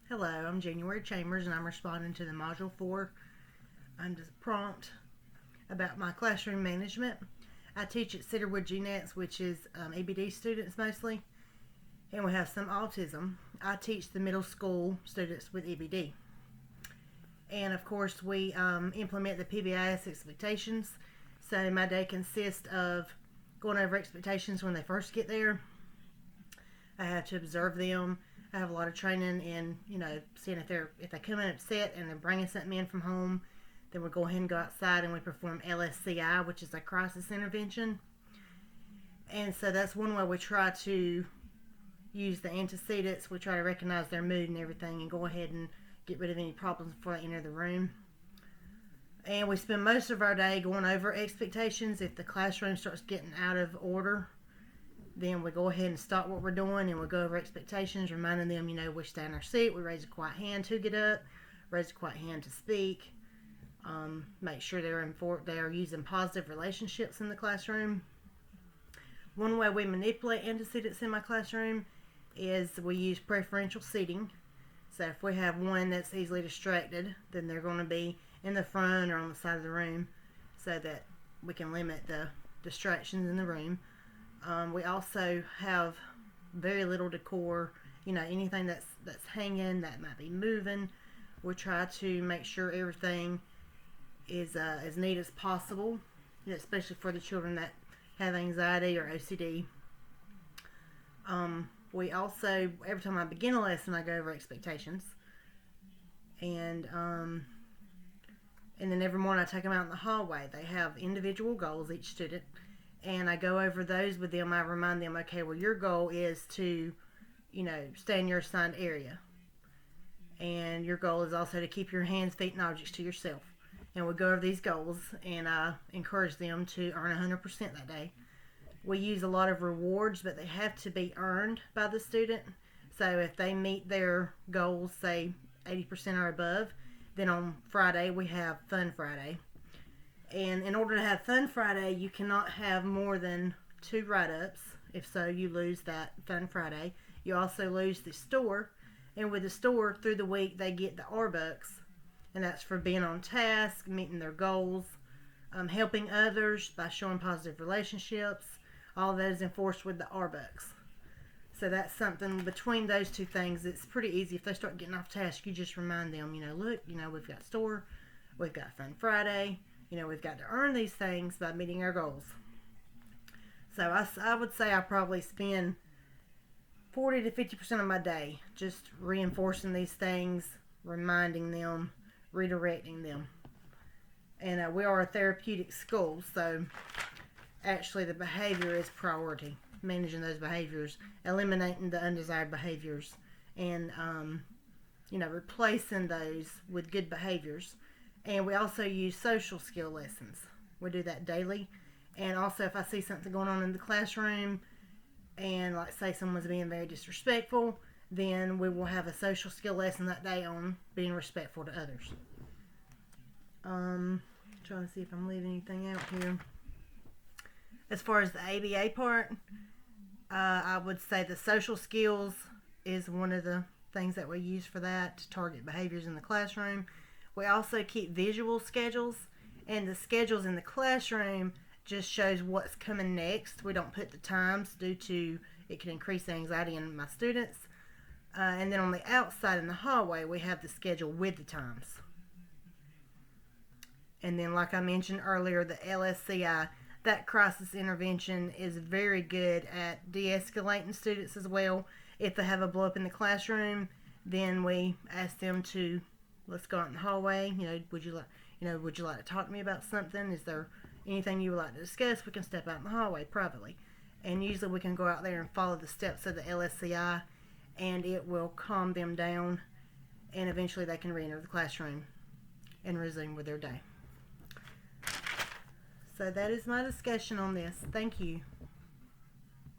Hello, I'm January Chambers and I'm responding to the Module 4 just prompt about my classroom management. I teach at Cedarwood GNETS, which is EBD students mostly, and we have some autism. I teach the middle school students with EBD. And of course, we implement the PBIS expectations. So my day consists of going over expectations when they first get there. I have to observe them. I have a lot of training in, seeing if they come in upset and they're bringing something in from home, then we go ahead and go outside and we perform LSCI, which is a crisis intervention. And so that's one way we try to use the antecedents. We try to recognize their mood and everything and go ahead and get rid of any problems before they enter the room. And we spend most of our day going over expectations. If the classroom starts getting out of order, then we go ahead and stop what we're doing and we go over expectations, reminding them, we stay in our seat, we raise a quiet hand to get up, raise a quiet hand to speak, make sure they're using positive relationships in the classroom. One way we manipulate antecedents in my classroom is we use preferential seating. So if we have one that's easily distracted, then they're going to be in the front or on the side of the room so that we can limit the distractions in the room. We also have very little decor, anything that's hanging, that might be moving. We try to make sure everything is as neat as possible, especially for the children that have anxiety or OCD. We also, every time I begin a lesson, I go over expectations. And then every morning I take them out in the hallway. They have individual goals, each student. And I go over those with them. I remind them, okay, well, your goal is to, stay in your assigned area. And your goal is also to keep your hands, feet, and objects to yourself. And we go over these goals, and I encourage them to earn 100% that day. We use a lot of rewards, but they have to be earned by the student. So if they meet their goals, say 80% or above, then on Friday we have Fun Friday. And in order to have Fun Friday, you cannot have more than 2 write-ups. If so, you lose that Fun Friday. You also lose the store. And with the store, through the week, they get the R-Bucks. And that's for being on task, meeting their goals, helping others by showing positive relationships. All of that is enforced with the R-Bucks. So that's something between those two things. It's pretty easy. If they start getting off task, you just remind them, look, we've got store, we've got Fun Friday. We've got to earn these things by meeting our goals. So I would say I probably spend 40 to 50% of my day just reinforcing these things, reminding them, redirecting them. And we are a therapeutic school, so actually the behavior is priority. Managing those behaviors, eliminating the undesired behaviors, and replacing those with good behaviors. And we also use social skill lessons. We do that daily. And also if I see something going on in the classroom and say someone's being very disrespectful, then we will have a social skill lesson that day on being respectful to others. Trying to see if I'm leaving anything out here. As far as the ABA part, I would say the social skills is one of the things that we use for that to target behaviors in the classroom. We also keep visual schedules, and the schedules in the classroom just shows what's coming next. We don't put the times due to it can increase anxiety in my students. And then on the outside in the hallway, we have the schedule with the times. And then like I mentioned earlier, the LSCI, that crisis intervention is very good at de-escalating students as well. If they have a blow up in the classroom, then we ask them to, let's go out in the hallway. Would you like to talk to me about something? Is there anything you would like to discuss? We can step out in the hallway privately. And usually we can go out there and follow the steps of the LSCI, and it will calm them down, and eventually they can re-enter the classroom and resume with their day. So that is my discussion on this. Thank you.